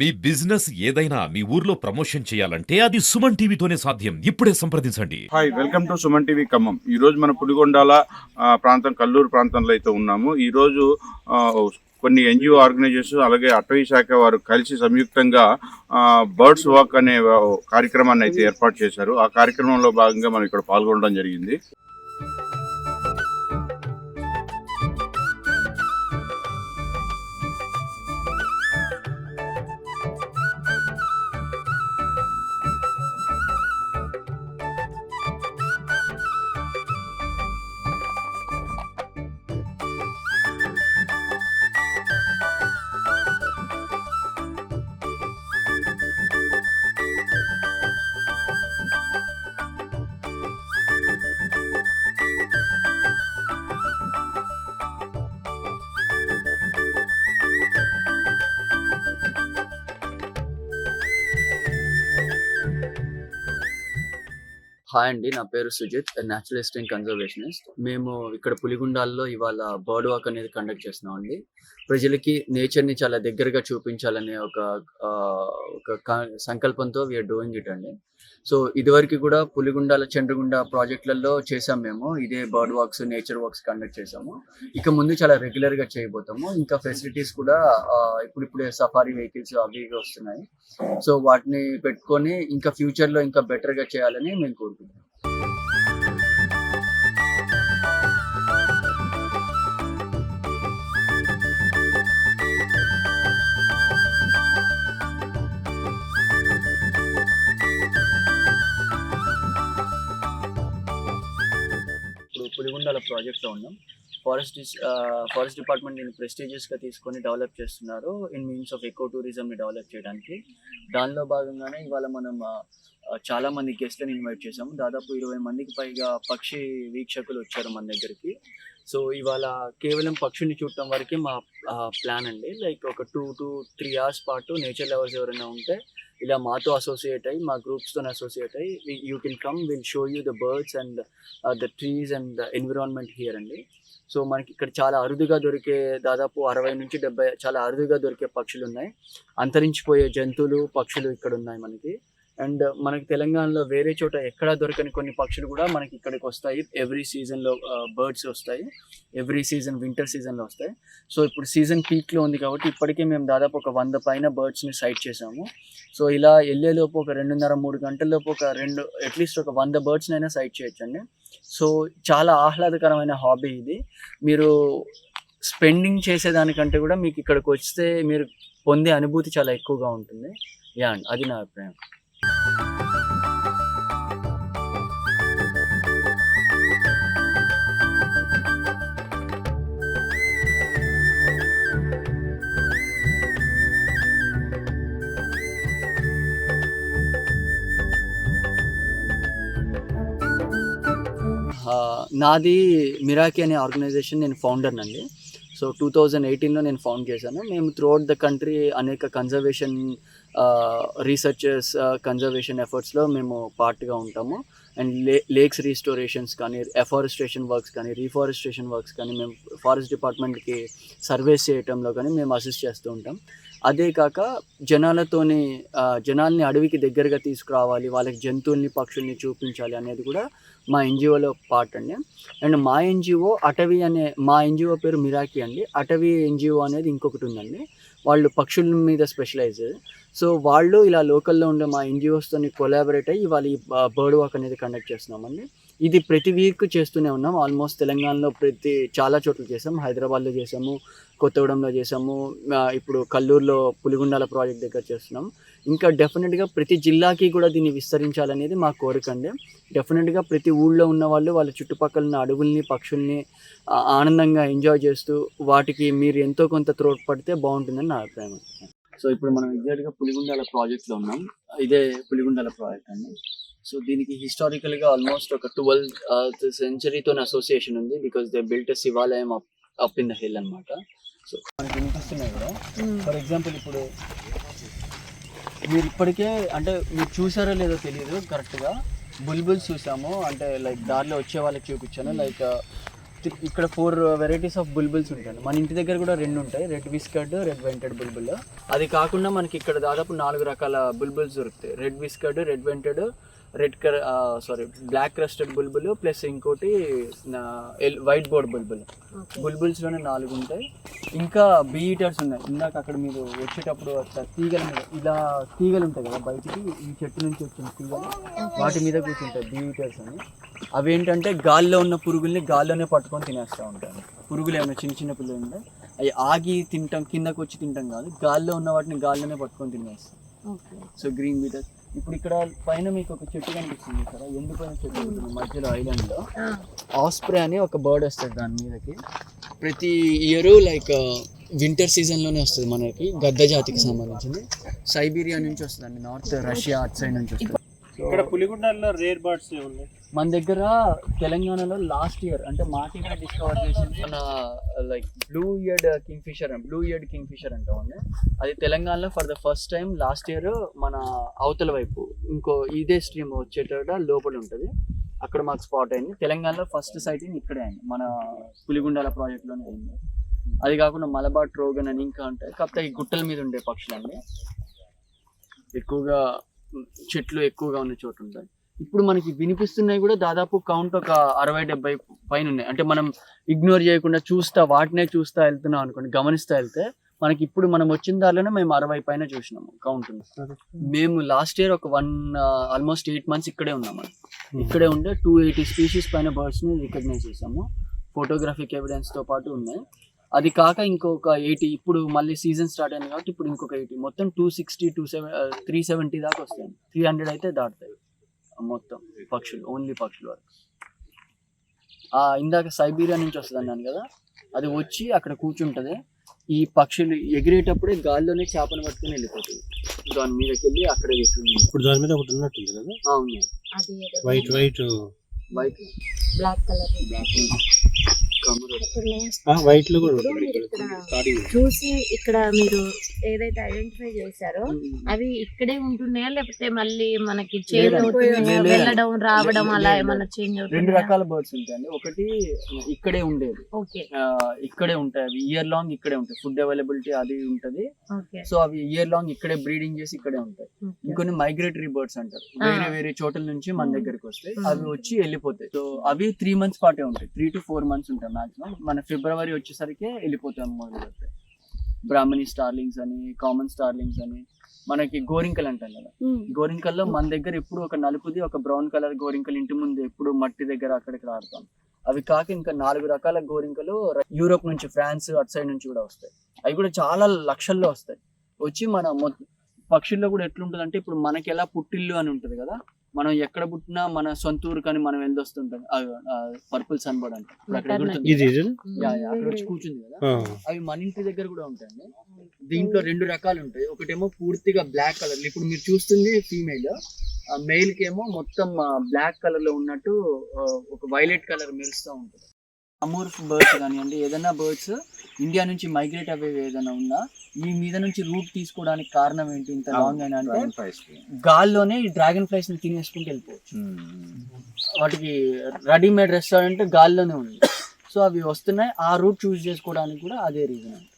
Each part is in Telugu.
మీ బిజినెస్ ఏదైనా మీ ఊర్లో ప్రమోషన్ చేయాలంటే అది సుమన్ టీవీతోనే సాధ్యం. ఇప్పుడే సంప్రదించండి. Hi, welcome to Suman TV Khammam. ఈరోజు మన పులిగొండాల ప్రాంతం, కల్లూరు ప్రాంతంలో అయితే ఉన్నాము. ఈరోజు కొన్ని ఎన్జిఓ ఆర్గనైజేషన్ అలాగే అటవీ శాఖ వారు కలిసి సంయుక్తంగా బర్డ్స్ వాక్ అనే కార్యక్రమాన్ని అయితే ఏర్పాటు చేశారు. ఆ కార్యక్రమంలో భాగంగా మనం ఇక్కడ పాల్గొనడం జరిగింది. హాయ్ అండి, నా పేరు సుజిత్, న్యాచురలిస్ట్ అండ్ కన్జర్వేషనిస్ట్. మేము ఇక్కడ పులిగుండాల్లో ఇవాళ బర్డ్ వాక్ అనేది కండక్ట్ చేస్తున్నాం అండి. ప్రజలకి నేచర్ని చాలా దగ్గరగా చూపించాలనే ఒక సంకల్పంతో వీఆర్ డూయింగ్ ఇట్ అండి. సో ఇదివరకు కూడా పులిగుండాల చంద్రగుండ ప్రాజెక్టులలో చేసాం మేము. ఇదే bird walks, nature walks conduct చేసాము. ఇక ముందు చాలా రెగ్యులర్గా చేయబోతాము. ఇంకా ఫెసిలిటీస్ కూడా ఇప్పుడిప్పుడే సఫారీ వెహికల్స్ అవి ఇవి వస్తున్నాయి. సో వాటిని పెట్టుకొని ఇంకా ఫ్యూచర్లో ఇంకా బెటర్గా చేయాలని మేము కోరుకుంటున్నాం. ఇప్పుడు పులిగుండాల ప్రాజెక్ట్లో ఉన్నాం. ఫారెస్ట్ డిపార్ట్మెంట్ దీన్ని ప్రెస్టీజియస్గా తీసుకొని డెవలప్ చేస్తున్నారు ఇన్ మీన్స్ ఆఫ్ ఎకో టూరిజంని డెవలప్ చేయడానికి. దానిలో భాగంగానే ఇవాళ మనం చాలా మంది గెస్ట్లను ఇన్వైట్ చేసాము. దాదాపు 20 మందికి పైగా పక్షి వీక్షకులు వచ్చారు మన దగ్గరికి. సో ఇవాళ కేవలం పక్షిని చూడటం వరకే మా ప్లాన్ అండి. లైక్ ఒక 2 to 3 hours పాటు నేచర్ లవర్స్ ఎవరైనా ఉంటే ఇలా మాతో అసోసియేట్ అయ్యి, మా గ్రూప్స్తో అసోసియేట్ అయ్యి, you can come, will show you the birds and the trees and the environment here అండి. సో మనకి ఇక్కడ చాలా అరుదుగా దొరికే, దాదాపు 60 నుంచి 70 చాలా అరుదుగా దొరికే పక్షులు ఉన్నాయి. అంతరించిపోయే జంతువులు, పక్షులు ఇక్కడ ఉన్నాయి మనకి. అండ్ మనకి తెలంగాణలో వేరే చోట ఎక్కడా దొరకని కొన్ని పక్షులు కూడా మనకి ఇక్కడికి వస్తాయి. ఎవ్రీ సీజన్లో బర్డ్స్ వస్తాయి. ఎవ్రీ సీజన్, వింటర్ సీజన్లో వస్తాయి. సో ఇప్పుడు సీజన్ పీక్లో ఉంది కాబట్టి ఇప్పటికే మేము దాదాపు ఒక 100 పైన బర్డ్స్ని సైట్ చేసాము. సో ఇలా వెళ్ళేలోపు ఒక 2.5-3 గంటల్లోపు అట్లీస్ట్ ఒక 100 బర్డ్స్ని అయినా సైట్ చేయొచ్చండి. సో చాలా ఆహ్లాదకరమైన హాబీ ఇది. మీరు స్పెండింగ్ చేసేదానికంటే కూడా మీకు ఇక్కడికి వస్తే మీరు పొందే అనుభూతి చాలా ఎక్కువగా ఉంటుంది. యా అండి, అది నా అభిప్రాయం. నాది మిరాకి అనే ఆర్గనైజేషన్, నేను ఫౌండర్నండి. సో 2018లో నేను ఫౌండ్ చేశాను. మేము త్రూఅవుట్ ద కంట్రీ అనేక కన్జర్వేషన్ రీసెర్చెస్, కన్జర్వేషన్ ఎఫర్ట్స్లో మేము పార్ట్గా ఉంటాము. అండ్ లేక్స్ రీస్టోరేషన్స్ కానీ, ఎఫారెస్టేషన్ వర్క్స్ కానీ, రీఫారెస్టేషన్ వర్క్స్ కానీ, మేము ఫారెస్ట్ డిపార్ట్మెంట్కి సర్వేస్ చేయటంలో కానీ మేము అసిస్ట్ చేస్తూ ఉంటాం. అదే కాక జనాల్ని అడవికి దగ్గరగా తీసుకురావాలి, వాళ్ళకి జంతువుల్ని, పక్షుల్ని చూపించాలి అనేది కూడా మా ఎన్జిఓలో పార్ట్ అండి. అండ్ మా ఎన్జిఓ పేరు మిరాకి అండి. అటవీ ఎన్జిఓ అనేది ఇంకొకటి ఉందండి. వాళ్ళు పక్షుల మీద స్పెషలైజ్. సో వాళ్ళు ఇలా లోకల్లో ఉండే మా ఎన్జిఓస్తో కొలాబరేట్ అయ్యి ఇవాళ ఈ బర్డ్ వాక్ అనేది కండక్ట్ చేస్తున్నామండి. ఇది ప్రతి వీక్ చేస్తూనే ఉన్నాం. ఆల్మోస్ట్ తెలంగాణలో చాలా చోట్ల చేసాం. హైదరాబాద్లో చేసాము, కొత్తగూడెంలో చేసాము, ఇప్పుడు కల్లూరులో పులిగుండాల ప్రాజెక్ట్ దగ్గర చేస్తున్నాం. ఇంకా డెఫినెట్గా ప్రతి జిల్లాకి కూడా దీన్ని విస్తరించాలనేది మా కోరిక అండి. డెఫినెట్గా ప్రతి ఊళ్ళో ఉన్న వాళ్ళు వాళ్ళ చుట్టుపక్కల ఉన్న అడవుల్ని, పక్షుల్ని ఆనందంగా ఎంజాయ్ చేస్తూ వాటికి మీరు ఎంతో కొంత తోడ్పడితే బాగుంటుందని నా అభిప్రాయం. సో ఇప్పుడు మనం ఎగ్జాక్ట్గా పులిగుండాల ప్రాజెక్ట్లో ఉన్నాం. ఇదే పులిగుండాల ప్రాజెక్ట్ అండి. సో దీనికి హిస్టారికల్గా ఆల్మోస్ట్ ఒక 12th centuryతో అసోసియేషన్ ఉంది. బికాస్ దే బిల్ట్ ఎ శివాలయం అప్ ఇన్ ద హిల్ అనమాట. సో మనకి వినిపిస్తున్నాయి కూడా. ఫర్ ఎగ్జాంపుల్ ఇప్పుడు మీరు ఇప్పటికే, అంటే మీరు చూసారో లేదో తెలియదు కరెక్ట్గా, బుల్బుల్స్ చూసాము. అంటే లైక్ దారిలో వచ్చే వాళ్ళకి చూపించాను. లైక్ ఇక్కడ 4 వెరైటీస్ ఆఫ్ బుల్బుల్స్ ఉంటాయి. మన ఇంటి దగ్గర కూడా 2 ఉంటాయి, రెడ్ విస్కర్డ్, రెడ్ వెంటెడ్ బుల్బుల్. అది కాకుండా మనకి ఇక్కడ దాదాపు 4 రకాల బుల్బుల్స్ దొరుకుతాయి. Red whiskered, red vented, black crested bulbul, plus ఇంకోటి వైట్ బోర్డ్ బుల్బుల్. బుల్బుల్స్లోనే 4 ఉంటాయి. ఇంకా బీ ఈటర్స్ ఉన్నాయి. ఇందాక అక్కడ మీరు వచ్చేటప్పుడు తీగల మీద ఇలా తీగలు ఉంటాయి కదా బయటికి, ఈ చెట్టు నుంచి వచ్చిన తీగలు, వాటి మీద కూర్చుంటాయి బీ ఈటర్స్ అని. అవేంటంటే గాల్లో ఉన్న పురుగుల్ని గాల్లోనే పట్టుకొని తినేస్తూ ఉంటాయి. పురుగులు ఏమైనా చిన్న చిన్న పురుగులు ఉంటాయి, అవి ఆగి తింటాం, కిందకు వచ్చి తింటాం కాదు, గాల్లో ఉన్న వాటిని గాల్లోనే పట్టుకొని తినేస్తాం. So green beaters. ఇప్పుడు ఇక్కడ పైన మీకు ఒక చెట్టు కనిపిస్తుంది కదా, ఎండిపోయిన చెట్టు ఉంటుంది మధ్యలో ఐలాండ్లో. ఆస్ప్రే అని ఒక బర్డ్ వస్తుంది దాని మీదకి. ప్రతి ఇయర్ లైక్ వింటర్ సీజన్లోనే వస్తుంది మనకి, గద్ద జాతికి సంబంధించింది. సైబీరియా నుంచి వస్తుందండి, నార్త్ రష్యా అటు సైడ్ నుంచి వస్తుంది. ఇక్కడ పులిగుండాల్లో రేర్ బర్డ్స్ ఉన్నాయి. మన దగ్గర తెలంగాణలో లాస్ట్ ఇయర్ అంటే మాటిగా డిస్కవర్ చేసిన మన లైక్ బ్లూ ఇయర్డ్ కింగ్ఫిషర్ అంటామండి. అది తెలంగాణలో for the first time last year మన అవతల వైపు ఇంకో ఇదే స్ట్రీమ్ వచ్చేట లోపల ఉంటుంది, అక్కడ మాకు స్పాట్ అయింది. తెలంగాణలో ఫస్ట్ సైటింగ్ ఇక్కడే అయింది, మన పులిగుండాల ప్రాజెక్ట్లోనే అయింది. అది కాకుండా మలబార్ ట్రోగన్ అని ఇంకా ఉంటాయి. కాకపోతే ఈ గుట్టల మీద ఉండే పక్షులన్నీ ఎక్కువగా చెట్లు ఎక్కువగా ఉన్న చోటు ఉంటాయి. ఇప్పుడు మనకి వినిపిస్తున్నాయి కూడా దాదాపు కౌంట్ ఒక 60-70 పైన ఉన్నాయి. అంటే మనం ఇగ్నోర్ చేయకుండా వాటినే చూస్తా వెళ్తున్నాం అనుకోండి, గమనిస్తా వెళ్తే మనకి ఇప్పుడు మనం వచ్చిన దారిలోనే మేము 60 పైన చూసినాము కౌంట్. మేము లాస్ట్ ఇయర్ ఒక ఆల్మోస్ట్ 8 months ఇక్కడే ఉన్నాము. ఇక్కడే ఉండే 280 స్పీషీస్ పైన బర్డ్స్ని రికగ్నైజ్ చేసాము. ఫోటోగ్రాఫిక్ ఎవిడెన్స్తో పాటు ఉన్నాయి. అది కాక ఇంకొక 80, ఇప్పుడు మళ్ళీ సీజన్ స్టార్ట్ అయింది కాబట్టి ఇప్పుడు ఇంకొక 80, మొత్తం 260, 370 దాకా వస్తాయి. 300 అయితే దాటుతాయి మొత్తం పక్షులు, ఓన్లీ పక్షులు వరకు. ఇందాక సైబీరియా నుంచి వస్తుంది అన్నాను కదా, అది వచ్చి అక్కడ కూర్చుంటుంది. ఈ పక్షులు ఎగిరేటప్పుడే గాల్లోనే చేపను పట్టుకుని వెళ్ళిపోతుంది, దాని మీదకి వెళ్ళి అక్కడే కూర్చుంది. ఇప్పుడు దాని మీద ఒకటి ఉన్నట్టుంది కదా, అవును, వైట్ బ్లాక్ కలర్ వైట్ లో కూడా చూసి ఇక్కడ మీరు ఏదైతే ఐడెంటిఫై చేశారో అవి ఇక్కడే ఉంటున్నాయా, లేకపోతే మళ్ళీ మనకి చేంజ్ అవుతున్నాయా, వెళ్ళడం రావడం అలా ఏమైనా చేంజ్ అవుతుంది? 2 రకాల బర్డ్స్ ఉంటాయండి. ఒకటి ఇక్కడే ఉండేది, ఓకే, ఇక్కడే ఉంటాయి, అవి ఇయర్ లాంగ్ ఇక్కడే ఉంటాయి, ఫుడ్ అవైలబిలిటీ అది ఉంటది. సో అవి ఇయర్ లాంగ్ ఇక్కడే బ్రీడింగ్ చేసి ఇక్కడే ఉంటాయి. ఇంకొన్ని మైగ్రేటరీ బర్డ్స్ అంటారు, వేరే వేరే చోట్ల నుంచి మన దగ్గరికి వస్తాయి, అవి వచ్చి వెళ్ళిపోతాయి. సో అవి 3 months పాటే ఉంటాయి, 3 to 4 months ఉంటాయి మాక్సిమం. మన ఫిబ్రవరి వచ్చేసరికి వెళ్ళిపోతాం మొదలు పెడతాయి. బ్రాహ్మణి స్టార్లింగ్స్ అని, కామన్ స్టార్లింగ్స్ అని, మనకి గోరింకలు అంటాం కదా, గోరింకల్లో మన దగ్గర ఎప్పుడు ఒక నలుపుది ఒక బ్రౌన్ కలర్ గోరింకలు ఇంటి ముందు ఎప్పుడు మట్టి దగ్గర అక్కడికి ఆడతాం. అవి కాక ఇంకా 4 రకాల గోరింకలు యూరోప్ నుంచి, ఫ్రాన్స్ అటు సైడ్ నుంచి కూడా వస్తాయి. అవి కూడా చాలా లక్షల్లో వస్తాయి. వచ్చి మన పక్షుల్లో కూడా ఎట్లుంటుంది అంటే, ఇప్పుడు మనకి ఎలా పుట్టిల్లు అని ఉంటుంది కదా, మనం ఎక్కడ పుట్టినా మన సొంత ఊరు కానీ మనం వెళ్ళొస్తుంటాం. పర్పుల్ సన్ బర్డ్ అంటే అక్కడ వచ్చి కూర్చుంది కదా, అవి మన ఇంటి దగ్గర కూడా ఉంటాయండి. దీంట్లో 2 రకాలు ఉంటాయి. ఒకటేమో పూర్తిగా బ్లాక్ కలర్, ఇప్పుడు మీరు చూస్తుంది ఫీమేల్, మెయిల్ కి ఏమో మొత్తం బ్లాక్ కలర్ లో ఉన్నట్టు ఒక వైలెట్ కలర్ మెరుస్తూ ఉంటుంది. అమూర్ బర్డ్స్ కానివ్వండి, ఏదైనా బర్డ్స్ ఇండియా నుంచి మైగ్రేట్ అయ్యేవి ఏదైనా ఉన్నా ఈ మీద నుంచి రూట్ తీసుకోవడానికి కారణం ఏంటి ఇంత లాంగ్ అయినా అంటే, గాల్లోనే ఈ డ్రాగన్ ఫ్లైస్ ని తినేసుకుంటూ వెళ్ళిపోవచ్చు. వాటికి రెడీమేడ్ రెస్టారెంట్ గాల్లోనే ఉంది. సో అవి వస్తున్నాయి, ఆ రూట్ చూస్ చేసుకోవడానికి కూడా అదే రీజన్ అండి.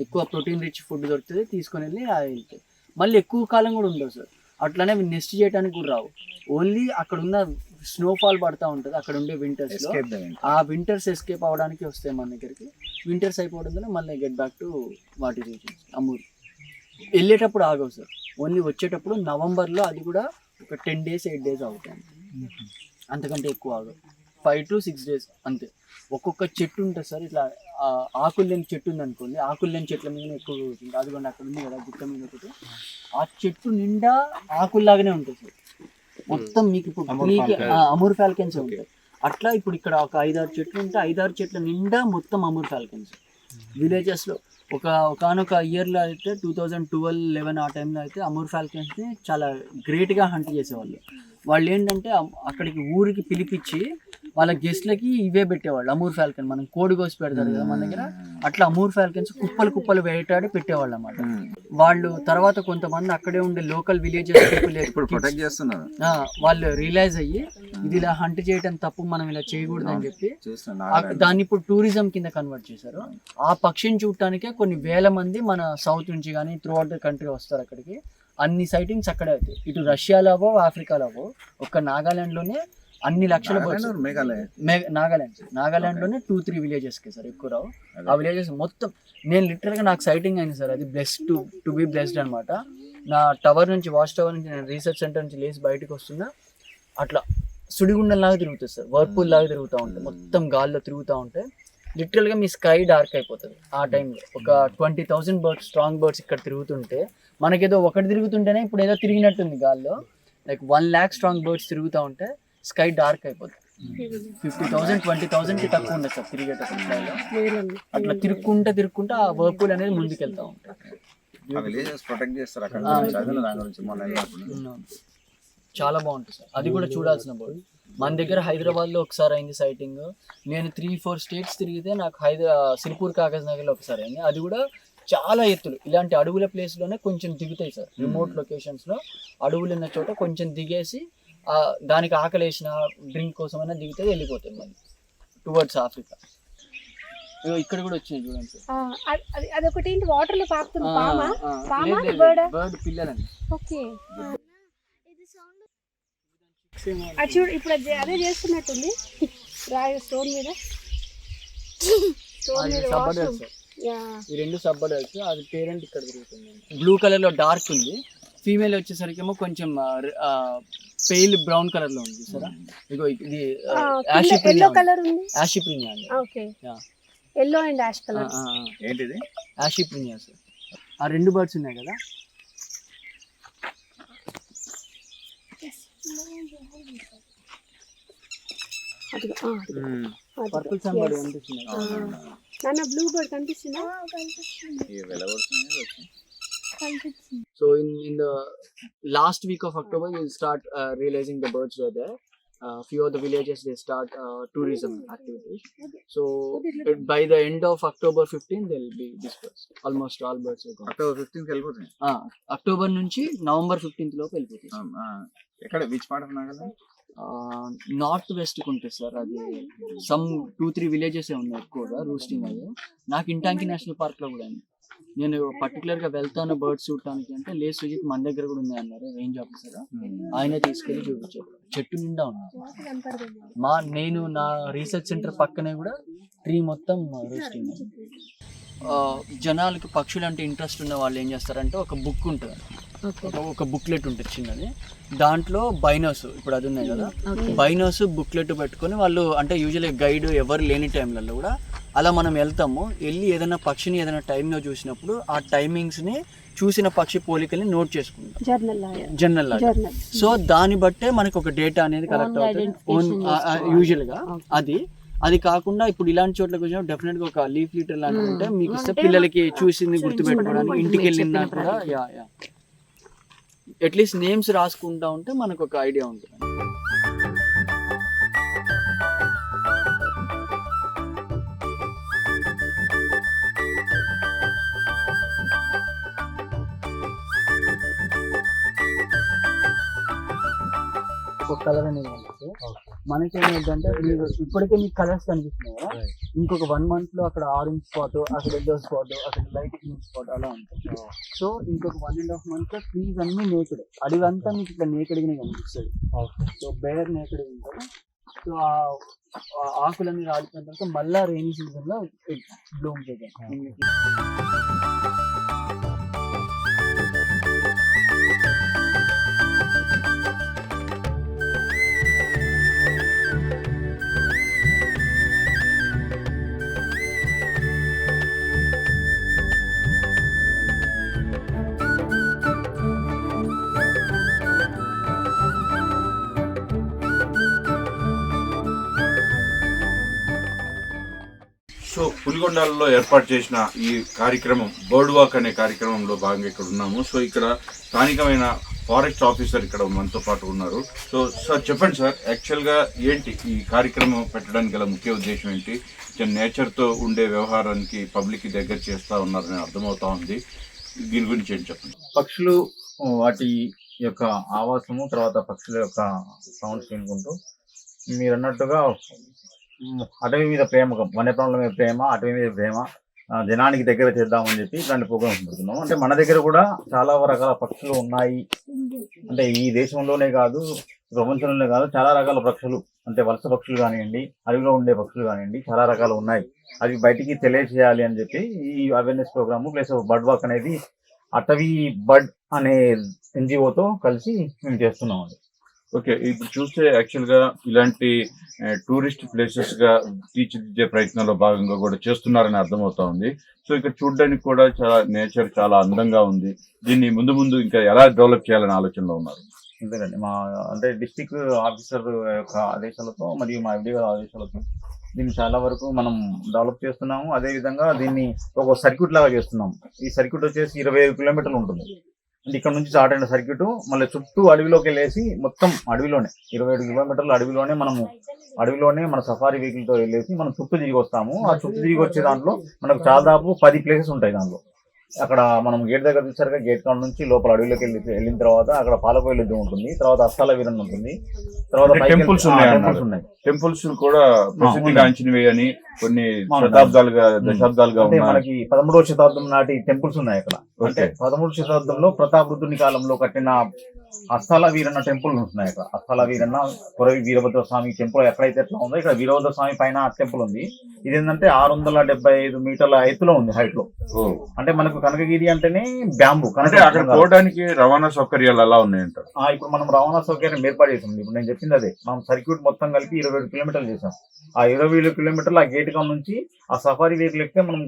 ఎక్కువ ప్రోటీన్ రిచ్ ఫుడ్ దొరుకుతుంది, తీసుకొని వెళ్ళి అవి వెళ్తాయి. మళ్ళీ ఎక్కువ కాలం కూడా ఉండవు సార్, అట్లానే అవి నెస్ట్ చేయడానికి కూడా రావు. ఓన్లీ అక్కడ ఉన్న స్నోఫాల్ పడుతూ ఉంటుంది అక్కడ ఉండే వింటర్స్ లో, ఆ వింటర్స్ ఎస్కేప్ అవడానికి వస్తాయి మన దగ్గరికి. వింటర్స్ అయిపోవడంతో మళ్ళీ గెట్ బ్యాక్ టు వాటి రీజన్స్. అమూర్ వెళ్ళేటప్పుడు ఆగవు సార్, ఓన్లీ వచ్చేటప్పుడు నవంబర్లో, అది కూడా ఒక 10 days 8 days అవుతాయి, అంతకంటే ఎక్కువ ఆగవు. 5 to 6 days అంతే. ఒక్కొక్క చెట్టు ఉంటుంది సార్, ఇట్లా ఆకులు లేని చెట్టు ఉంది అనుకోండి, ఆకులు లేని చెట్ల మీద ఎక్కువ ఉంటుంది. అదిగోండి అక్కడ ఉంది కదా గుట్ట మీద ఒకటి, ఆ చెట్టు నిండా ఆకుల్లాగానే ఉంటుంది సార్ మొత్తం. మీకు ఇప్పుడు అమూర్ ఫాల్కన్స్ ఉంటాయి అట్లా. ఇప్పుడు ఇక్కడ ఒక 5-6 చెట్లు ఉంటే 5-6 చెట్ల నిండా మొత్తం అమూర్ ఫాల్కన్స్. విలేజెస్లో ఒకనొక ఇయర్లో అయితే 2012-11 ఆ టైంలో అయితే అమూర్ ఫాల్కన్స్ని చాలా గ్రేట్గా హంట్ చేసేవాళ్ళు. వాళ్ళు ఏంటంటే అక్కడికి ఊరికి పిలిపించి వాళ్ళ గెస్ట్లకి ఇవే పెట్టేవాళ్ళు, అమూర్ ఫాల్కన్. మనం కోడి కోసి పెడతారు కదా మన దగ్గర, అట్లా అమూర్ ఫాల్కన్స్ కుప్పలు వేటాడి పెట్టేవాళ్ళు అన్నమాట. వాళ్ళు తర్వాత కొంతమంది అక్కడే ఉండే లోకల్ విలేజెస్ ఇప్పుడు ప్రొటెక్ట్ చేస్తున్నారు. వాళ్ళు రియలైజ్ అయ్యి ఇది ఇలా హంట్ చేయడం తప్పు, మనం ఇలా చేయకూడదు అని చెప్పి దాన్ని ఇప్పుడు టూరిజం కింద కన్వర్ట్ చేశారు. ఆ పక్షిని చూడటానికే కొన్ని వేల మంది మన సౌత్ నుంచి కానీ త్రూ అవుట్ ద కంట్రీ వస్తారు అక్కడికి. అన్ని సైటింగ్స్ అక్కడే అవుతాయి. ఇటు రష్యాలో అవో ఆఫ్రికాలో అవో, ఒక్క నాగాలాండ్లోనే అన్ని లక్షల నాగాలాండ్లోనే 2-3 విలేజెస్కి సార్ ఎక్కువ రావు. ఆ విలేజెస్ మొత్తం నేను లిటరల్గా నాకు సైటింగ్ అయింది సార్, అది బ్లెస్డ్ టు బి బ్లెస్డ్ అనమాట. నా టవర్ నుంచి, వాచ్ టవర్ నుంచి, నేను రీసెర్చ్ సెంటర్ నుంచి లేచి బయటకు వస్తున్నా, అట్లా సుడిగుండంలాగా తిరుగుతుంది సార్, వర్పూల్ లాగా తిరుగుతూ ఉంటాయి, మొత్తం గాల్లో తిరుగుతూ ఉంటాయి. లిటరల్గా మీ స్కై డార్క్ అయిపోతుంది ఆ టైంలో. ఒక 20,000 బర్డ్స్, స్ట్రాంగ్ బర్డ్స్ ఇక్కడ తిరుగుతుంటే, మనకేదో ఒకటి తిరుగుతుంటేనే ఇప్పుడు ఏదో తిరిగినట్టుంది గాల్లో. లైక్ 1 lakh స్ట్రాంగ్ బర్డ్స్ తిరుగుతూ ఉంటే స్కై డార్క్ అయిపోతుంది. 50,000, 20,000కి తక్కువ ఉండదు సార్ తిరిగేటప్పుడు స్కైలో. అట్లా తిరుక్కుంటా ఆ వర్పూల్ అనేది ముందుకు వెళ్తూ ఉంటాయి. ప్రొటెక్ట్ చేస్తారు అక్కడ. చాలా బాగుంటుంది సార్, అది కూడా చూడాల్సిన బర్డ్. మన దగ్గర హైదరాబాద్లో ఒకసారి అయింది సైటింగ్. నేను 3-4 స్టేట్స్ తిరిగితే నాకు సిరిపూర్ కాగజ్ నగర్లో ఒకసారి అయింది. అది కూడా చాలా ఎత్తులు, ఇలాంటి అడవుల ప్లేస్లోనే కొంచెం దిగుతాయి సార్. రిమోట్ లొకేషన్స్లో అడవులు ఉన్న చోట కొంచెం దిగేసి దానికి ఆకలేసిన డ్రింక్ కోసమైనా దిగితే వెళ్ళిపోతుంది మళ్ళీ టువర్డ్స్ ఆఫ్రికా. ఇక్కడ కూడా వచ్చినాయి చూడండి సార్. అదొకటి వాటర్ లో పాకుతుంది. బర్డ్ పిల్లలండి. ఓకే, చూడు ఇప్పుడు అదే చేస్తున్నట్టుంది. రాయి స్టోన్ మీద ఈ 2 సబ్బర్డ్స్. అది పేరెంట్ ఇక్కడ తిరుగుతుంది. బ్లూ కలర్ లో డార్క్ ఉంది, ఫీమేల్ వచ్చేసరికి ఏమో కొంచెం పెయిల్ బ్రౌన్ కలర్ లో ఉంది సార్. ఇగో ఇది యాషిప్రినియా అండి. Okay, yellow and ash color. ఏంటిది? యాషిప్రినియా సార్. ఆ 2 బర్డ్స్ ఉన్నాయి కదా. పర్పుల్ సంబడి కనిపిస్తుంది. నాన్న బ్లూ బర్డ్ కనిపిస్తుందా? So in the last week of October, you'll start realizing the birds were there. Few of the villages, they start tourism activities. So by the end of October 15, they'll be dispersed. Almost all birds are gone. October 15th వెళ్ళిపోతుంది. అక్టోబర్ నుంచి నవంబర్ 15th లోపు వెళ్ళిపోతుంది. ఎక్కడ which part of Nagaland? North west ఉంటుంది సార్. అది సమ్ 2-3 విలేజెస్ ఉన్నాయి ఎక్కువగా రూస్టింగ్ అయ్యి. నాకు ఇంటాంకి నేషనల్ పార్క్ లో కూడా ఉంది. నేను పర్టికులర్ గా వెళ్తాను బర్డ్స్ చూడటానికి అంటే, లేదు సుజిత్ మన దగ్గర కూడా ఉన్నాయి అన్నారు రేంజ్ ఆఫీసర్. ఆయన తీసుకెళ్లి చూపించారు. చెట్టు నిండా ఉన్నాయి. నేను నా రీసెర్చ్ సెంటర్ పక్కనే కూడా ట్రీ మొత్తం రూస్టింగ్. జనాలకి పక్షులు అంటే ఇంట్రెస్ట్ ఉన్న వాళ్ళు ఏం చేస్తారంటే, ఒక బుక్ ఉంటుంది, ఒక బుక్లెట్ ఉంటుంది చిన్నది. దాంట్లో బైనోస్, ఇప్పుడు అది ఉన్నాయి కదా, బైనోస్ బుక్లెట్ పెట్టుకొని వాళ్ళు, అంటే యూజువల్గా గైడ్ ఎవరు లేని టైంలలో కూడా అలా మనం వెళ్ళి ఏదైనా పక్షిని ఏదైనా టైంలో చూసినప్పుడు ఆ టైమింగ్స్ని చూసిన పక్షి పోలికల్ని నోట్ చేసుకుంటాం జర్నల్ లాగా. సో దాన్ని బట్టే మనకు ఒక డేటా అనేది కలెక్ట్ అవుతుంది యూజువల్గా. అది కాకుండా ఇప్పుడు ఇలాంటి చోట్లకి వచ్చినప్పుడు డెఫినెట్ గా ఒక లీఫ్ లీటర్ లాంటివి ఉంటే మీకు ఇస్తే పిల్లలకి చూసింది గుర్తుపెట్టుకోవడానికి, ఇంటికి వెళ్ళినా కూడా అట్లీస్ట్ నేమ్స్ రాసుకుంటా ఉంటే మనకు ఒక ఐడియా ఉంటుంది. ఒక కలర్ అనేది మనకేంటంటే, మీరు ఇప్పటికే మీకు కలర్స్ కనిపిస్తున్నాయి కదా, ఇంకొక 1 month లో అక్కడ ఆరెంజ్ స్పాట్, అక్కడ ఎల్లో స్పాట్, అక్కడ లైట్ గ్రీన్ స్పాట్ అలా ఉంటుంది. సో ఇంకొక 1.5 month లో ట్రీస్ అన్ని నేకెడ్, అడివంతా మీకు ఇట్లా నేకెడ్గానే కనిపిస్తుంది. సో బేర్ నేకెడ్ ఉంటుంది. సో ఆ ఆకులన్నీ రాలిపోయిన తర్వాత మళ్ళా రెయినీ సీజన్ లో బ్లూమ్ చేద్దాం. సో పులిగొండాలలో ఏర్పాటు చేసిన ఈ కార్యక్రమం బర్డ్ వాక్ అనే కార్యక్రమంలో భాగంగా ఇక్కడ ఉన్నాము. సో ఇక్కడ స్థానికమైన ఫారెస్ట్ ఆఫీసర్ ఇక్కడ మనతో పాటు ఉన్నారు. సో సార్ చెప్పండి సార్, యాక్చువల్గా ఏంటి ఈ కార్యక్రమం పెట్టడానికి గల ముఖ్య ఉద్దేశం ఏంటి? నేచర్తో ఉండే వ్యవహారానికి పబ్లిక్ దగ్గర చేస్తూ ఉన్నారని అర్థమవుతా ఉంది. దీని గురించి ఏంటి చెప్పండి. పక్షులు వాటి యొక్క ఆవాసము, తర్వాత పక్షుల యొక్క సౌండ్స్ వినుకుంటూ మీరు అన్నట్టుగా అటవీ మీద ప్రేమ, వన్యప్రాణుల మీద ప్రేమ, అటవీ మీద ప్రేమ జనానికి దగ్గర చేద్దామని చెప్పి ఇట్లాంటి ప్రోగ్రామ్స్ పెడుతున్నాం. అంటే మన దగ్గర కూడా చాలా రకాల పక్షులు ఉన్నాయి. అంటే ఈ దేశంలోనే కాదు, ప్రపంచంలోనే కాదు, చాలా రకాల పక్షులు, అంటే వలస పక్షులు కానివ్వండి, అడవిలో ఉండే పక్షులు కానివ్వండి, చాలా రకాలు ఉన్నాయి. అవి బయటికి తెలియజేయాలి అని చెప్పి ఈ awareness programme plus bird walk అనేది అటవీ బర్డ్ అనే ఎన్జిఓతో కలిసి మేము చేస్తున్నాం అండి. ఓకే, ఇప్పుడు చూస్తే యాక్చువల్గా ఇలాంటి టూరిస్ట్ ప్లేసెస్గా తీర్చిదిద్దే ప్రయత్నంలో భాగంగా కూడా చేస్తున్నారని అర్థమవుతా ఉంది. సో ఇక్కడ చూడడానికి కూడా చాలా నేచర్ చాలా అందంగా ఉంది. దీన్ని ముందు ముందు ఇంకా ఎలా డెవలప్ చేయాలని ఆలోచనలో ఉన్నారు? అంతేనండి, మా అంటే డిస్ట్రిక్ట్ ఆఫీసర్ యొక్క ఆదేశాలతో మరియు మా ఎండీ గారి ఆదేశాలతో దీన్ని చాలా వరకు మనం డెవలప్ చేస్తున్నాము. అదేవిధంగా దీన్ని ఒక సర్క్యూట్ లాగా చేస్తున్నాము. ఈ సర్క్యూట్ వచ్చేసి 25 కిలోమీటర్లు ఉంటుంది. అంటే ఇక్కడ నుంచి స్టార్ట్ అయిన సర్క్యూట్ మళ్ళీ చుట్టూ అడవిలోకి వెళ్ళేసి మొత్తం అడవిలోనే 27 కిలోమీటర్లు అడవిలోనే మన సఫారీ వెహికల్తో వెళ్ళేసి మనం చుట్టూ తిరిగి వస్తాము. ఆ చుట్టూ తిరిగి వచ్చే దాంట్లో మనకు దాదాపు 10 ప్లేసెస్ ఉంటాయి. దాంట్లో అక్కడ మనం గేట్ దగ్గర చూసారుగా, గేట్ కాడ నుంచి లోపల అడవిలోకి వెళ్ళిన తర్వాత అక్కడ పాలకోయిల యుద్ధం ఉంటుంది, తర్వాత అస్తాల వీరన్ ఉంటుంది, తర్వాత టెంపుల్స్ ఉన్నాయి. టెంపుల్స్ కూడా ప్రసిద్ధిగాంచినవి అని కొన్ని దశాబ్దాలుగా అంటే మనకి 13వ శతాబ్దం నాటి టెంపుల్స్ ఉన్నాయి అక్కడ. అంటే 13వ శతాబ్దంలో ప్రతాపరుద్రుని కాలంలో కట్టిన అస్తాల వీరన్న టెంపుల్ ఉన్నాయి అక్కడ. అస్తాల వీరన్న కొరవి వీరభద్ర స్వామి టెంపుల్ ఎక్కడైతే ఎట్లా ఉందో ఇక్కడ వీరభద్ర స్వామి పైన టెంపుల్ ఉంది. ఇది ఏంటంటే 675 మీటర్ల ఎత్తులో ఉంది, హైట్ లో. అంటే మనకు కనకగిరి అంటేనే బ్యాంబూ. అంటే అక్కడ పోవడానికి రవాణా సౌకర్యాలు ఎలా ఉన్నాయంటారు? ఇప్పుడు మనం రవాణా సౌకర్యం ఏర్పాటు చేసాం. ఇప్పుడు నేను చెప్పింది అదే, మనం సర్క్యూట్ మొత్తం కలిపి 27 కిలోమీటర్లు చేసాం. ఆ 27 కిలోమీటర్లు ఆ గేట్ కాడ నుంచి ఆ సఫారీ వెహికల్ ఎక్కితే మనం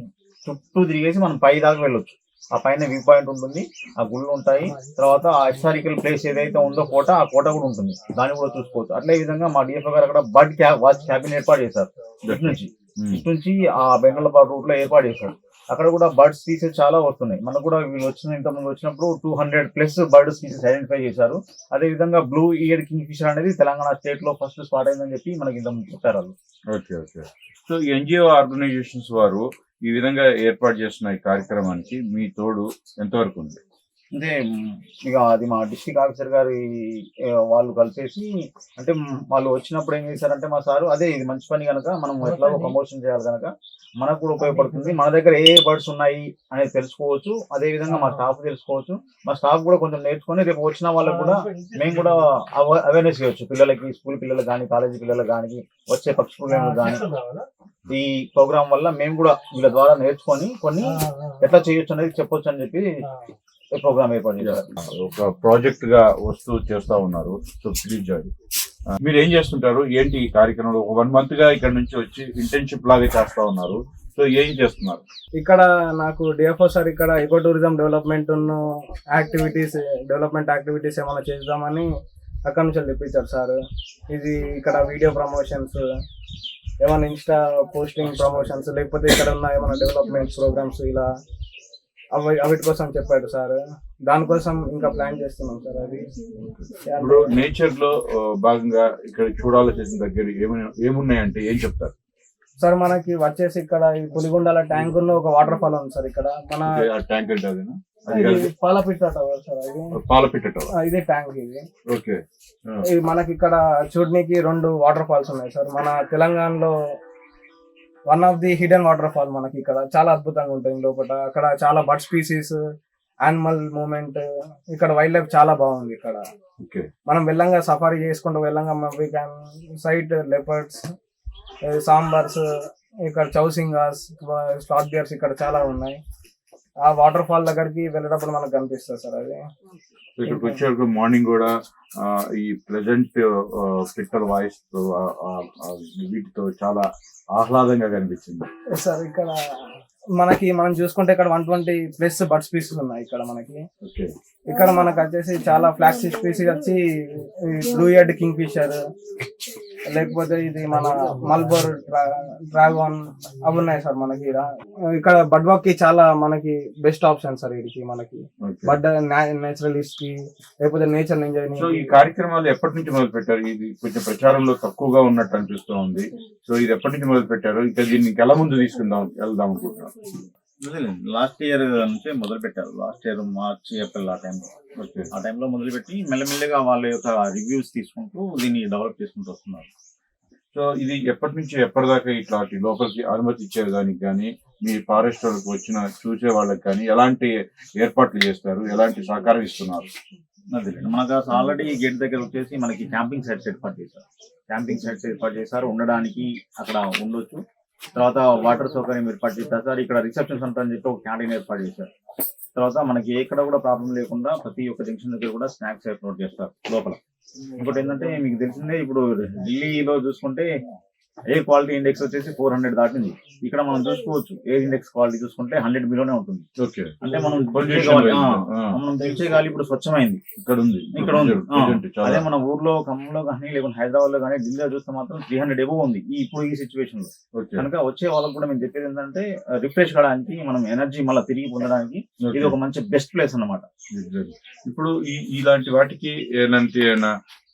చుట్టూ తిరిగేసి మనం పై దాకా వెళ్ళొచ్చు. ఆ పైన వ్యూ పాయింట్ ఉంటుంది, ఆ గుళ్ళు ఉంటాయి, తర్వాత ఆ హిస్టారికల్ ప్లేస్ ఏదైతే ఉందో కోట, ఆ కోట కూడా ఉంటుంది, దాన్ని కూడా చూసుకోవచ్చు. అట్లే విధంగా మా డిఎఫ్ఓ గారు అక్కడ బర్డ్ వాచ్ క్యాబిన్ ఏర్పాటు చేశారు. ఇటు నుంచి ఆ బెంగళూరు రూట్ లో ఏర్పాటు చేశారు. అక్కడ కూడా బర్డ్ స్పీసెస్ చాలా వస్తున్నాయి. మనకు కూడా వీళ్ళు ఇంతకుముందు వచ్చినప్పుడు 200+ బర్డ్ స్పీసెస్ ఐడెంటిఫై చేశారు. అదే విధంగా బ్లూ ఇయర్ కింగ్ ఫిషర్ అనేది తెలంగాణ స్టేట్ లో ఫస్ట్ స్పాట్ అయిందని చెప్పి మనకి ఇంతకుముందు చెప్పారు వాళ్ళు. ఓకే. సో ఎన్జిఓ ఆర్గనైజేషన్స్ వారు ఈ విధంగా ఏర్పాటు చేస్తున్న ఈ కార్యక్రమానికి మీ తోడు ఎంతవరకు ఉంది? అంటే ఇక అది మా డిస్ట్రిక్ట్ ఆఫీసర్ గారి వాళ్ళు కలిసేసి, అంటే వాళ్ళు వచ్చినప్పుడు ఏం చేశారంటే మా సారు, అదే ఇది మంచి పని కనుక మనం ఎట్లాగో ప్రమోషన్ చేయాలి కనుక మనకు కూడా ఉపయోగపడుతుంది, మన దగ్గర ఏ బర్డ్స్ ఉన్నాయి అనేది తెలుసుకోవచ్చు, అదే విధంగా మా స్టాఫ్ తెలుసుకోవచ్చు, మా స్టాఫ్ కూడా కొంచెం నేర్చుకొని రేపు వచ్చిన వాళ్ళకు కూడా మేము కూడా అవేర్నెస్ చేయవచ్చు. పిల్లలకి, స్కూల్ పిల్లలకు కానీ, కాలేజీ పిల్లలకు కానీ, వచ్చే పక్షి పిల్లలకు కానీ ఈ ప్రోగ్రామ్ వల్ల మేము కూడా వీళ్ళ ద్వారా నేర్చుకొని కొన్ని ఎట్లా చేయొచ్చు అనేది చెప్పొచ్చు అని చెప్పి ప్రోగ్రామ్ ఏర్పాటు చేశారు. ఒక ప్రాజెక్ట్ గా వస్తూ చేస్తా ఉన్నారు. So please join. మీరు ఏం చేస్తుంటారు, ఏంటి ఈ కార్యక్రమంలో? 1 month గా ఇక్కడ నుంచి వచ్చి ఇంటర్న్షిప్ లాగా చేస్తా ఉన్నారు. సో ఏం చేస్తున్నారు ఇక్కడ? నాకు డిఎఫ్ఓ సార్ ఇక్కడ ఎకో టూరిజం డెవలప్మెంట్ యాక్టివిటీస్ ఏమైనా చేద్దామని అక్కడ నుంచి తెప్పించారు సార్. ఇది ఇక్కడ వీడియో ప్రమోషన్స్, ఏమైనా ఇన్స్టా పోస్టింగ్ ప్రమోషన్స్, లేకపోతే ఇక్కడ ఉన్న ఏమైనా డెవలప్మెంట్ ప్రోగ్రామ్స్, ఇలా అవిటి కోసం చెప్పాడు సార్. దానికోసం ఇంకా ప్లాన్ చేస్తున్నాం సార్. అది ఇప్పుడు నేచర్ లో భాగంగా ఇక్కడ చూడాల్సిన దగ్గర ఏమున్నాయంటే ఏం చెప్తారు సార్? మనకి వచ్చేసి ఇక్కడ ఈ పులిగుండాల ట్యాంక్ ఉన్న ఒక వాటర్ ఫాల్ ఉంది సార్. ఇక్కడ మన ట్యాంక్ అంటే పాలపిట్ట టవర్ సార్. అది పాలపిట్ట టవర్, ఇదే ట్యాంక్ ఇది. ఓకే. ఇది మనకి ఇక్కడ చూడడానికి 2 వాటర్ ఫాల్స్ ఉన్నాయి సార్. మన తెలంగాణలో one of the hidden water fall మనకి ఇక్కడ చాలా అద్భుతంగా ఉంటుంది లోపల. అక్కడ చాలా బర్డ్ స్పీసీస్, యానిమల్ మూమెంట్, ఇక్కడ వైల్డ్ లైఫ్ చాలా బాగుంది. ఇక్కడ మనం వెళ్ళంగా సఫారీ చేసుకుంటూ వెళ్ళంగా we can site leopards, sambars, ఇక్కడ చౌసింగాస్, స్లాత్ బియర్స్ ఇక్కడ చాలా ఉన్నాయి. ఆ వాటర్ ఫాల్ దగ్గరికి వెళ్ళేటప్పుడు మనకు కనిపిస్తుంది సార్. అది ఇక్కడికి వచ్చేవరకు మార్నింగ్ కూడా ఈ ప్రెజెంట్ పిట్టల వాయిస్ తో వీటితో చాలా ఆహ్లాదంగా కనిపించింది సార్. ఇక్కడ మనం చూసుకుంటే ఇక్కడ 120+ బర్డ్ స్పీసీస్ ఉన్నాయి ఇక్కడ మనకి. ఇక్కడ మనకు వచ్చేసి చాలా ఫ్లాగ్షిప్ స్పీసీస్ వచ్చి బ్లూ ఇయర్డ్ కింగ్ ఫిషర్, లేకపోతే ఇది మన మల్బోర్ డ్రాగన్ అవి ఉన్నాయి సార్ మనకి ఈడ. ఇక్కడ బర్డ్ వాక్ కి చాలా మనకి బెస్ట్ ఆప్షన్ సార్ వీడికి మనకి బర్డ్ నేచురలిస్ట్ కి లేకపోతే నేచర్ ఎంజాయ్. సో ఈ కార్యక్రమాలు ఎప్పటి నుంచి మొదలు పెట్టారు? ఇది కొంచెం ప్రచారంలో తక్కువగా ఉన్నట్టు అనిపిస్తూ ఉంది. సో ఇది ఎప్పటి నుంచి మొదలు పెట్టారు? ఇంకా దీన్ని ఎలా ముందు వెళ్దాం అనుకుంటున్నారు? లాస్ట్ ఇయర్ నుంచే మొదలు పెట్టారు. లాస్ట్ ఇయర్ మార్చ్ ఏప్రిల్ ఆ టైంలో ఆ టైంలో మొదలుపెట్టి మెల్లమెల్లగా వాళ్ళ యొక్క రివ్యూస్ తీసుకుంటూ దీన్ని డెవలప్ చేసుకుంటూ వస్తున్నారు. సో ఇది ఎప్పటి నుంచి ఎప్పటిదాకా ఇట్లాంటి లోపలికి అనుమతి ఇచ్చేదానికి కానీ మీ ఫారెస్ట్ వాళ్ళకి వచ్చిన చూసే వాళ్ళకి కానీ ఎలాంటి ఏర్పాట్లు చేస్తారు, ఎలాంటి సహకారం ఇస్తున్నారు? అదే మనకు ఆల్రెడీ గేట్ దగ్గర వచ్చేసి మనకి క్యాంపింగ్ సైట్స్ ఏర్పాటు చేశారు. ఉండడానికి అక్కడ ఉండొచ్చు. తర్వాత వాటర్ సౌకర్యం ఏర్పాటు చేశారు సార్. ఇక్కడ రిసెప్షన్ సెంటర్ అని చెప్పి ఒక క్యాంటీన్ ఏర్పాటు చేశారు. తర్వాత మనకి ఎక్కడ కూడా ప్రాబ్లం లేకుండా ప్రతి ఒక్క జంక్షన్ దగ్గర కూడా స్నాక్స్ ఏర్పాటు చేస్తారు లోపల. ఇంకోటి ఏంటంటే మీకు తెలిసిందే, ఇప్పుడు ఢిల్లీలో చూసుకుంటే ఎయిర్ క్వాలిటీ ఇండెక్స్ వచ్చేసి 400 దాటింది. ఇక్కడ మనం చూసుకోవచ్చు ఎయిర్ ఇండెక్స్ క్వాలిటీ చూసుకుంటే 100 బిలోనే ఉంటుంది. అంటే మనం పీల్చే గాలి ఇప్పుడు స్వచ్ఛమైంది ఇక్కడ ఉంది. అదే మన ఊర్లో ఖమ్మంలో కానీ లేకుంటే హైదరాబాద్ లో కానీ ఢిల్లీలో చూస్తే మాత్రం 300 ఎబో ఉంది ఇప్పుడు ఈ సిచ్యువేషన్ లో. కనుక వచ్చే వాళ్ళకి కూడా మేము చెప్పేది ఏంటంటే రిఫ్రెష్ కావడానికి, మనం ఎనర్జీ మళ్ళీ తిరిగి పొందడానికి ఇది ఒక మంచి బెస్ట్ ప్లేస్ అన్నమాట. ఇప్పుడు ఇలాంటి వాటికి ఎలాంటి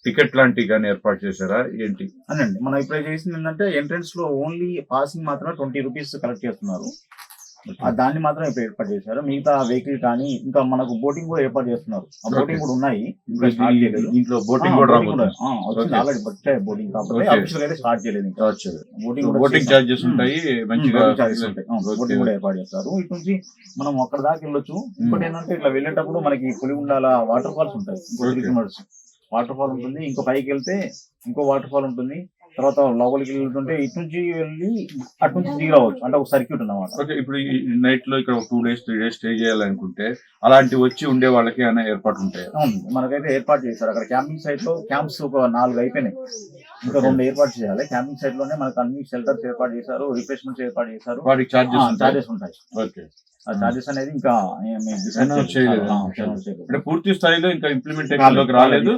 టికెట్ లాంటివి కానీ ఏర్పాటు చేశారా ఏంటి? అనండి మనం ఇప్పుడు చేసింది ఏంటంటే ఎంట్రన్స్ లో ఓన్లీ పాసింగ్ మాత్రమే 20 రూపీస్ కలెక్ట్ చేస్తున్నారు. దాన్ని మాత్రం ఇప్పుడు ఏర్పాటు చేశారు. మిగతా వెహికల్ కానీ ఇంకా మనకు బోటింగ్ కూడా ఏర్పాటు చేస్తున్నారు. ఆ బోటింగ్ కూడా ఉన్నాయి. ఇంట్లో బోటింగ్ కూడా ఆల్రెడీ బోటింగ్ కాబట్టి ఆఫీషియల్ అయితే స్టార్ట్ చేయలేదు. బోటింగ్ చార్జెస్ ఉంటాయి, మంచిగా బోటింగ్ కూడా ఏర్పాటు చేస్తారు. ఇటు నుంచి మనం అక్కడ దాకా వెళ్ళొచ్చు. ఇంకోటి ఏంటంటే ఇట్లా వెళ్ళేటప్పుడు మనకి పులిగుండాల వాటర్ ఫాల్స్ ఉంటాయి. వాటర్ ఫాల్ ఉంటుంది. ఇంకో పైకి వెళ్తే ఇంకో వాటర్ ఫాల్ ఉంటుంది. తర్వాత లోపలికి వెళ్తుంటే ఇటు నుంచి వెళ్ళి అటు నుంచి దిగి రావచ్చు. అంటే ఒక సర్క్యూట్ అన్నమాట. ఓకే, ఇప్పుడు ఈ నైట్ లో ఇక్కడ 2 days 3 days స్టే చేయాలనుకుంటే అలాంటి వచ్చి ఉండే వాళ్ళకి ఏమైనా ఏర్పాట్లు ఉంటాయి? మనకైతే ఏర్పాటు చేశారు. అక్కడ క్యాంపింగ్ సైట్ లో క్యాంప్స్ ఒక 4 అయిపోయినాయి. ఇంకా 2 ఏర్పాటు చేయాలి. క్యాంపింగ్ సైట్ లోనే మనకు అన్ని షెల్టర్స్ ఏర్పాటు చేశారు, రిఫ్రెష్మెంట్స్ ఏర్పాటు చేశారు. వాటికి చార్జెస్ ఉంటాయి. ఓకే, ఆ చార్జెస్ అనేది ఇంకా అంటే పూర్తి స్థాయిలో ఇంకా ఇంప్లిమెంటేషన్ లోకి రాలేదు.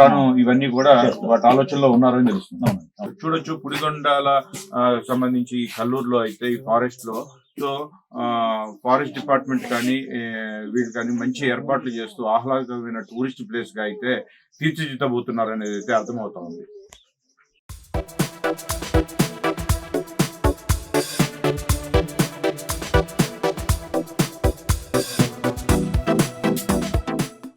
రాను ఇవన్నీ కూడా వాటి ఆలోచనలో ఉన్నారని తెలుస్తుంది. చూడొచ్చు, పులిగొండాల సంబంధించి కల్లూరులో అయితే ఈ ఫారెస్ట్ లో ఫారెస్ట్ డిపార్ట్మెంట్ కానీ వీళ్ళు కానీ మంచి ఏర్పాట్లు చేస్తూ ఆహ్లాదకరమైన టూరిస్ట్ ప్లేస్ గా అయితే తీర్చిదిద్దబోతున్నారు అనేది అయితే అర్థమవుతా ఉంది.